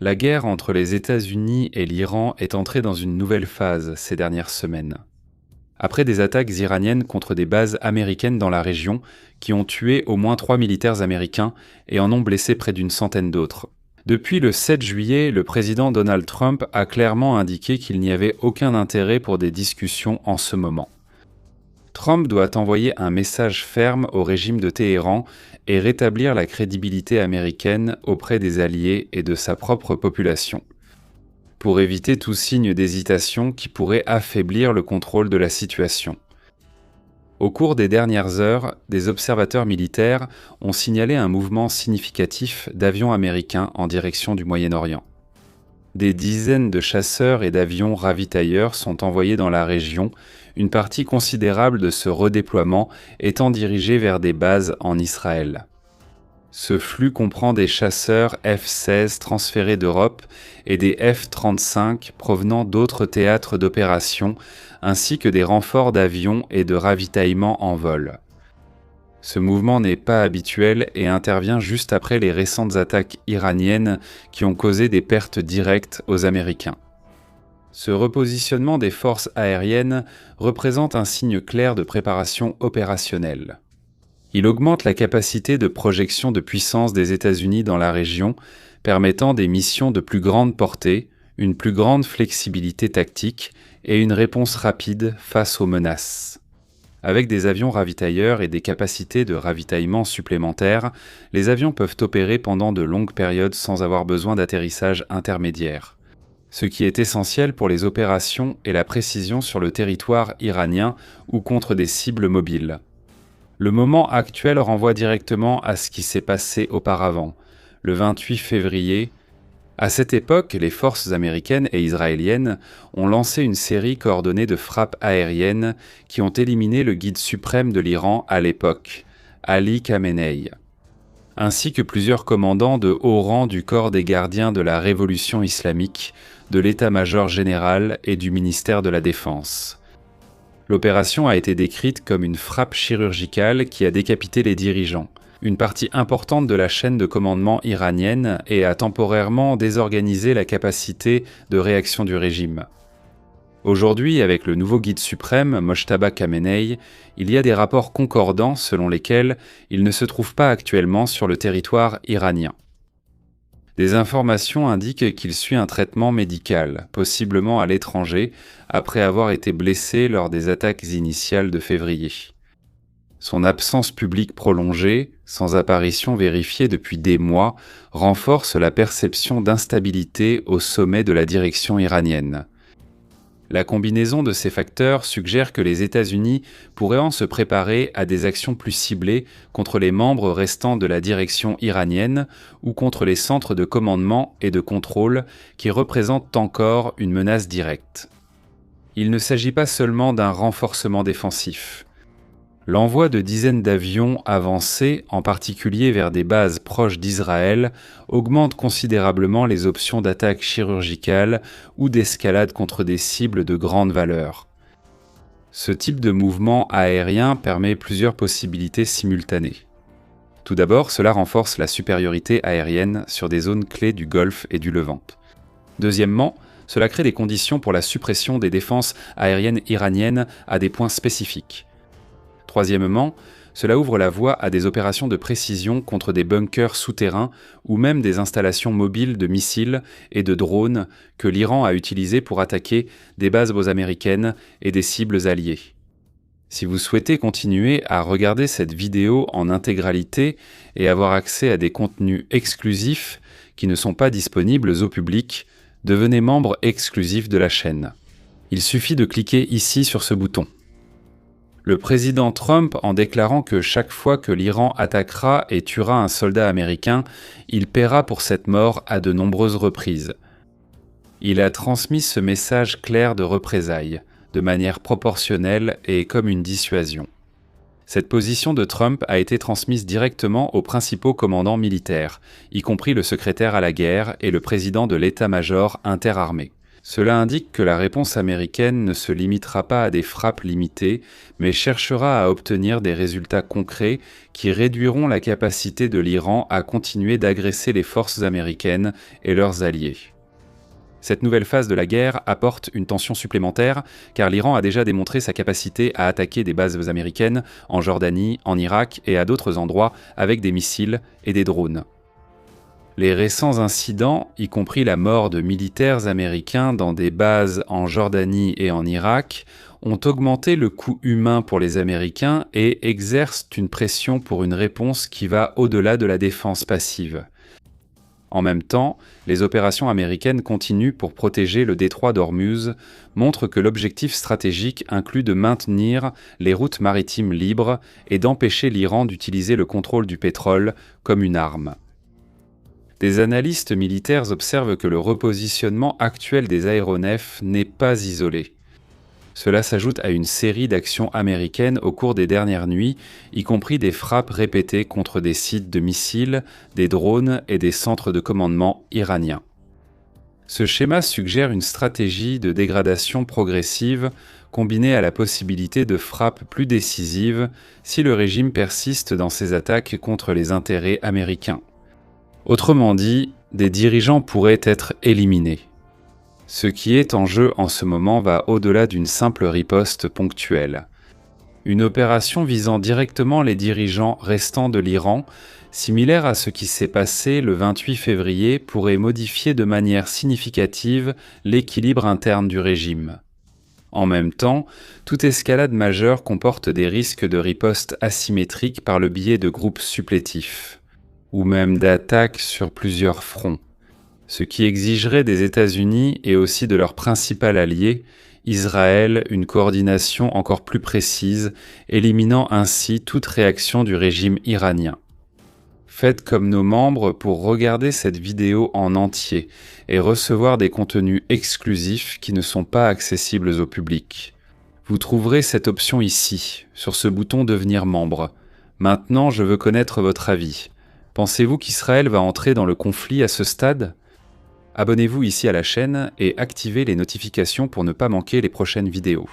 La guerre entre les États-Unis et l'Iran est entrée dans une nouvelle phase ces dernières semaines. Après des attaques iraniennes contre des bases américaines dans la région, qui ont tué au moins 3 militaires américains et en ont blessé près d'une centaine d'autres. Depuis le 7 juillet, le président Donald Trump a clairement indiqué qu'il n'y avait aucun intérêt pour des discussions en ce moment. Trump doit envoyer un message ferme au régime de Téhéran et rétablir la crédibilité américaine auprès des alliés et de sa propre population, pour éviter tout signe d'hésitation qui pourrait affaiblir le contrôle de la situation. Au cours des dernières heures, des observateurs militaires ont signalé un mouvement significatif d'avions américains en direction du Moyen-Orient. Des dizaines de chasseurs et d'avions ravitailleurs sont envoyés dans la région, une partie considérable de ce redéploiement étant dirigée vers des bases en Israël. Ce flux comprend des chasseurs F-16 transférés d'Europe et des F-35 provenant d'autres théâtres d'opération, ainsi que des renforts d'avions et de ravitaillement en vol. Ce mouvement n'est pas habituel et intervient juste après les récentes attaques iraniennes qui ont causé des pertes directes aux Américains. Ce repositionnement des forces aériennes représente un signe clair de préparation opérationnelle. Il augmente la capacité de projection de puissance des États-Unis dans la région, permettant des missions de plus grande portée, une plus grande flexibilité tactique et une réponse rapide face aux menaces. Avec des avions ravitailleurs et des capacités de ravitaillement supplémentaires, les avions peuvent opérer pendant de longues périodes sans avoir besoin d'atterrissage intermédiaire. Ce qui est essentiel pour les opérations est la précision sur le territoire iranien ou contre des cibles mobiles. Le moment actuel renvoie directement à ce qui s'est passé auparavant, le 28 février. À cette époque, les forces américaines et israéliennes ont lancé une série coordonnée de frappes aériennes qui ont éliminé le guide suprême de l'Iran à l'époque, Ali Khamenei, ainsi que plusieurs commandants de haut rang du corps des gardiens de la révolution islamique, de l'état-major général et du ministère de la Défense. L'opération a été décrite comme une frappe chirurgicale qui a décapité les dirigeants, une partie importante de la chaîne de commandement iranienne et a temporairement désorganisé la capacité de réaction du régime. Aujourd'hui, avec le nouveau guide suprême, Mojtaba Khamenei, il y a des rapports concordants selon lesquels il ne se trouve pas actuellement sur le territoire iranien. Des informations indiquent qu'il suit un traitement médical, possiblement à l'étranger, après avoir été blessé lors des attaques initiales de février. Son absence publique prolongée, sans apparition vérifiée depuis des mois, renforce la perception d'instabilité au sommet de la direction iranienne. La combinaison de ces facteurs suggère que les États-Unis pourraient se préparer à des actions plus ciblées contre les membres restants de la direction iranienne ou contre les centres de commandement et de contrôle qui représentent encore une menace directe. Il ne s'agit pas seulement d'un renforcement défensif. L'envoi de dizaines d'avions avancés, en particulier vers des bases proches d'Israël, augmente considérablement les options d'attaque chirurgicale ou d'escalade contre des cibles de grande valeur. Ce type de mouvement aérien permet plusieurs possibilités simultanées. Tout d'abord, cela renforce la supériorité aérienne sur des zones clés du Golfe et du Levant. Deuxièmement, cela crée des conditions pour la suppression des défenses aériennes iraniennes à des points spécifiques. Troisièmement, cela ouvre la voie à des opérations de précision contre des bunkers souterrains ou même des installations mobiles de missiles et de drones que l'Iran a utilisées pour attaquer des bases américaines et des cibles alliées. Si vous souhaitez continuer à regarder cette vidéo en intégralité et avoir accès à des contenus exclusifs qui ne sont pas disponibles au public, devenez membre exclusif de la chaîne. Il suffit de cliquer ici sur ce bouton. Le président Trump, en déclarant que chaque fois que l'Iran attaquera et tuera un soldat américain, il paiera pour cette mort à de nombreuses reprises. Il a transmis ce message clair de représailles, de manière proportionnelle et comme une dissuasion. Cette position de Trump a été transmise directement aux principaux commandants militaires, y compris le secrétaire à la guerre et le président de l'état-major interarmé. Cela indique que la réponse américaine ne se limitera pas à des frappes limitées, mais cherchera à obtenir des résultats concrets qui réduiront la capacité de l'Iran à continuer d'agresser les forces américaines et leurs alliés. Cette nouvelle phase de la guerre apporte une tension supplémentaire, car l'Iran a déjà démontré sa capacité à attaquer des bases américaines en Jordanie, en Irak et à d'autres endroits avec des missiles et des drones. Les récents incidents, y compris la mort de militaires américains dans des bases en Jordanie et en Irak, ont augmenté le coût humain pour les Américains et exercent une pression pour une réponse qui va au-delà de la défense passive. En même temps, les opérations américaines continues pour protéger le détroit d'Ormuz montrent que l'objectif stratégique inclut de maintenir les routes maritimes libres et d'empêcher l'Iran d'utiliser le contrôle du pétrole comme une arme. Des analystes militaires observent que le repositionnement actuel des aéronefs n'est pas isolé. Cela s'ajoute à une série d'actions américaines au cours des dernières nuits, y compris des frappes répétées contre des sites de missiles, des drones et des centres de commandement iraniens. Ce schéma suggère une stratégie de dégradation progressive combinée à la possibilité de frappes plus décisives si le régime persiste dans ses attaques contre les intérêts américains. Autrement dit, des dirigeants pourraient être éliminés. Ce qui est en jeu en ce moment va au-delà d'une simple riposte ponctuelle. Une opération visant directement les dirigeants restants de l'Iran, similaire à ce qui s'est passé le 28 février, pourrait modifier de manière significative l'équilibre interne du régime. En même temps, toute escalade majeure comporte des risques de riposte asymétrique par le biais de groupes supplétifs, ou même d'attaques sur plusieurs fronts, ce qui exigerait des États-Unis et aussi de leur principal allié, Israël, une coordination encore plus précise, éliminant ainsi toute réaction du régime iranien. Faites comme nos membres pour regarder cette vidéo en entier et recevoir des contenus exclusifs qui ne sont pas accessibles au public. Vous trouverez cette option ici, sur ce bouton « Devenir membre ». Maintenant, je veux connaître votre avis. Pensez-vous qu'Israël va entrer dans le conflit à ce stade ? Abonnez-vous ici à la chaîne et activez les notifications pour ne pas manquer les prochaines vidéos.